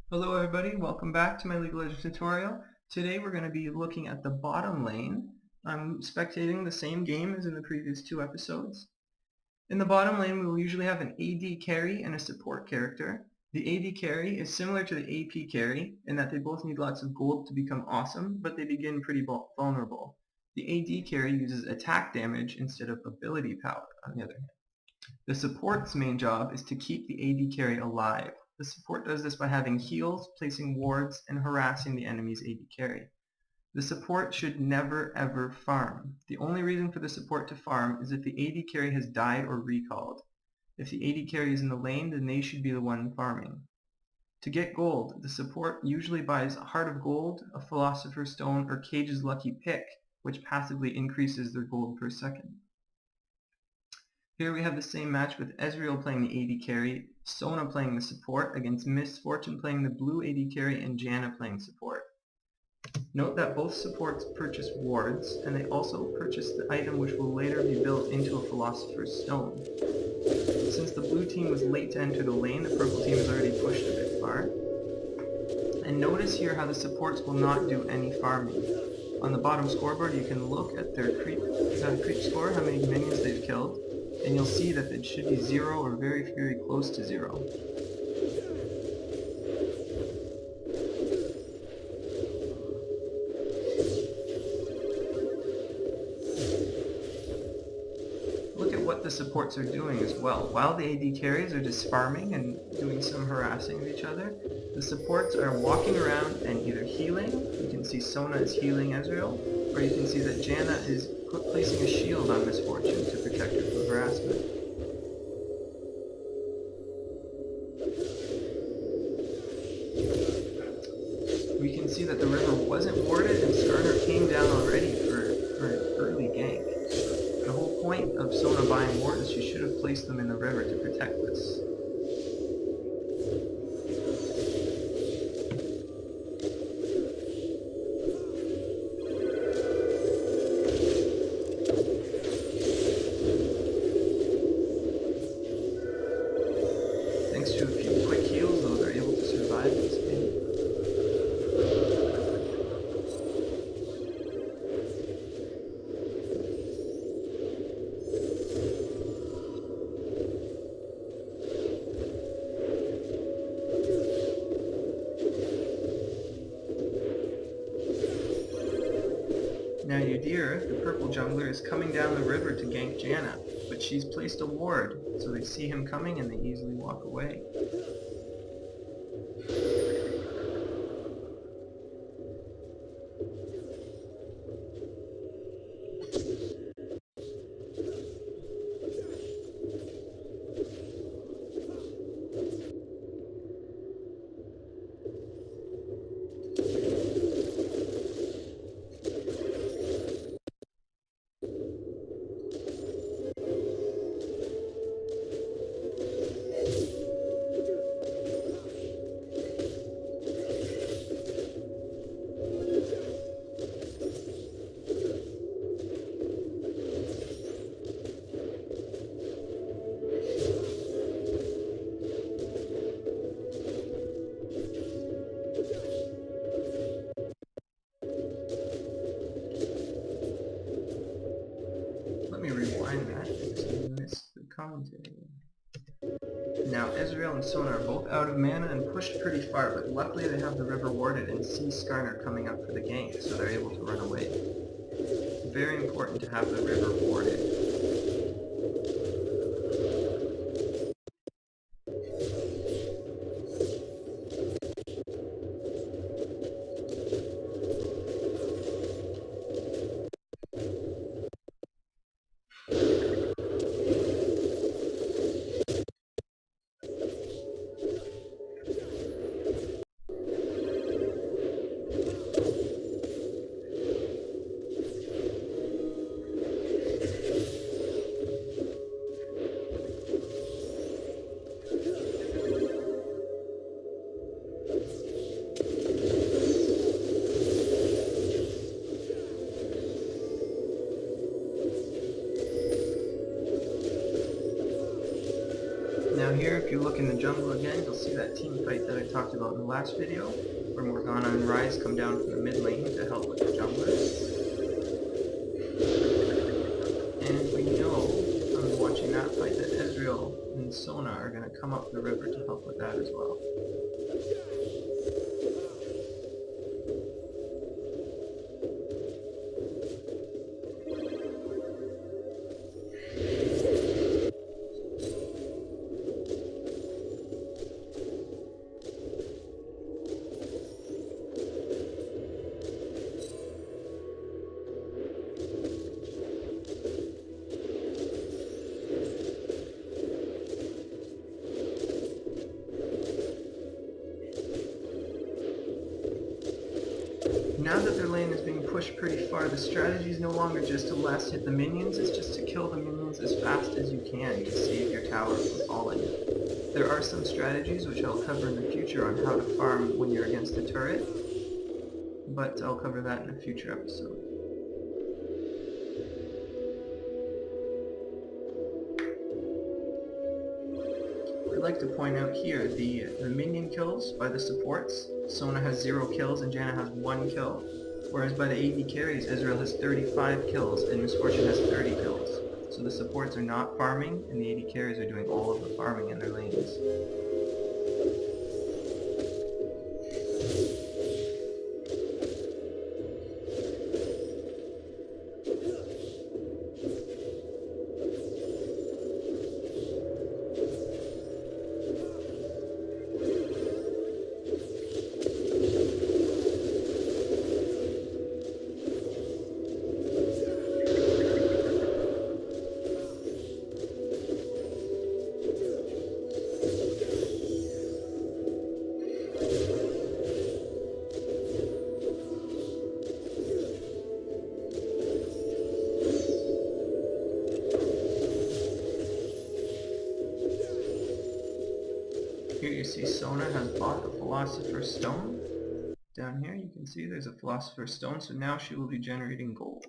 Hello everybody, welcome back to my League of Legends tutorial. Today we're going to be looking at the bottom lane. I'm spectating the same game as in the previous two episodes. In the bottom lane we will usually have an AD carry and a support character. The AD carry is similar to the AP carry in that they both need lots of gold to become awesome, but they begin pretty vulnerable. The AD carry uses attack damage instead of ability power, on the other hand. The support's main job is to keep the AD carry alive. The support does this by having heals, placing wards, and harassing the enemy's AD carry. The support should never ever farm. The only reason for the support to farm is if the AD carry has died or recalled. If the AD carry is in the lane, then they should be the one farming. To get gold, the support usually buys a Heart of Gold, a Philosopher's Stone, or Cage's Lucky Pick, which passively increases their gold per second. Here we have the same match with Ezreal playing the AD carry, Sona playing the support against Misfortune playing the blue AD carry, and Janna playing support. Note that both supports purchase wards, and they also purchase the item which will later be built into a Philosopher's Stone. Since the blue team was late to enter the lane, the purple team has already pushed a bit far. And notice here how the supports will not do any farming. On the bottom scoreboard you can look at their creep score, how many minions they've killed, and you'll see that it should be 0 or very, very close to 0. Look at what the supports are doing as well. While the AD carries are just farming and doing some harassing of each other, the supports are walking around and either healing, you can see Sona is healing Ezreal, or you can see that Janna is placing a shield on Misfortune to protect her from harassment. We can see that the river wasn't warded and Skarner came down already for an early gank. The whole point of Sona buying wards is she should have placed them in the river to protect this. Thanks to a few quick heals, though, they're able to survive this game. Now Udyr, the purple jungler, is coming down the river to gank Janna, but she's placed a ward, so they see him coming and they easily walk away. Let me rewind that because I missed the commentary. Now Ezreal and Sona are both out of mana and pushed pretty far, but luckily they have the river warded and see Skarner coming up for the gank, so they're able to run away. Very important to have the river warded. Now here, if you look in the jungle again, you'll see that team fight that I talked about in the last video, where Morgana and Ryze come down from the mid lane to help with the junglers. And we know, from watching that fight, that Ezreal and Sona are going to come up the river to help with that as well. Now that their lane is being pushed pretty far, the strategy is no longer just to last hit the minions, it's just to kill the minions as fast as you can to save your tower from falling. There are some strategies which I'll cover in the future on how to farm when you're against a turret, but I'll cover that in a future episode. I'd like to point out here the minion kills by the supports. Sona has 0 kills and Janna has 1 kill. Whereas by the AD carries, Ezreal has 35 kills and Misfortune has 30 kills. So the supports are not farming and the AD carries are doing all of the farming in their lanes. Here you see Sona has bought the philosopher's stone. Down here you can see there's a philosopher's stone, so now she will be generating gold.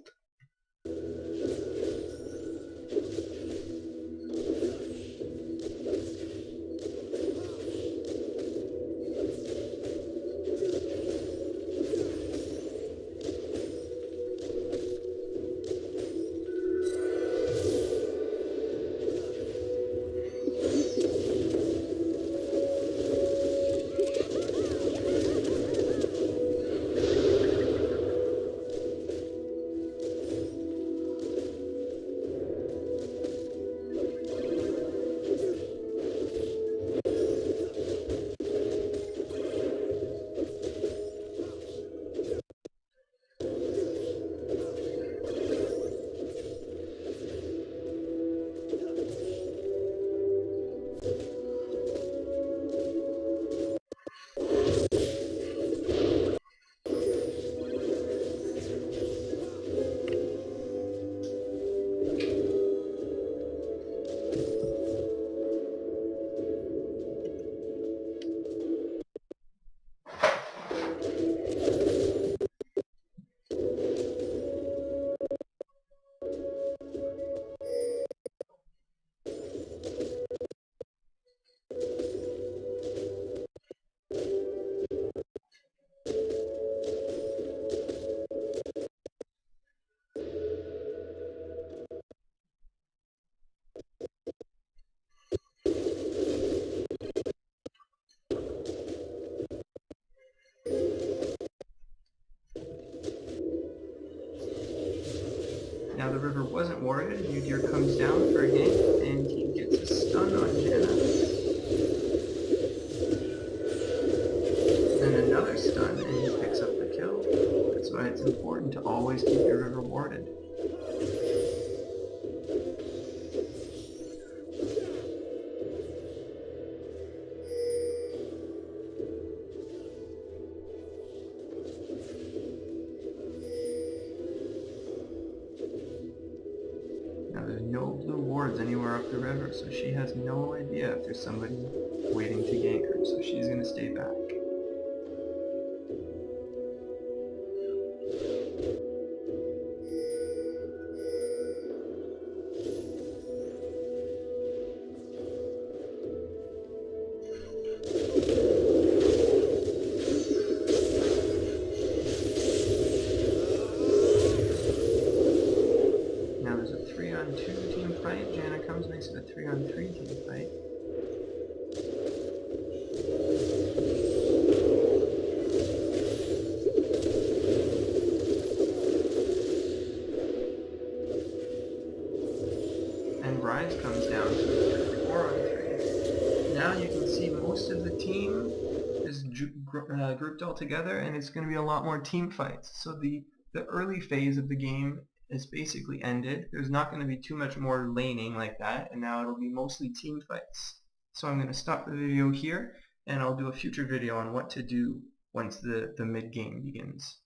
Now the river wasn't warded, Udyr comes down for a gank, and he gets a stun on Janna. Then another stun, and he picks up the kill. That's why it's important to always keep your river warded. There's no blue wards anywhere up the river, so she has no idea if there's somebody waiting to gank her, so she's going to stay back. you can see most of the team is grouped all together, and it's going to be a lot more team fights. So the early phase of the game is basically ended. There's not going to be too much more laning like that, and now it'll be mostly team fights. So I'm going to stop the video here, and I'll do a future video on what to do once the mid game begins.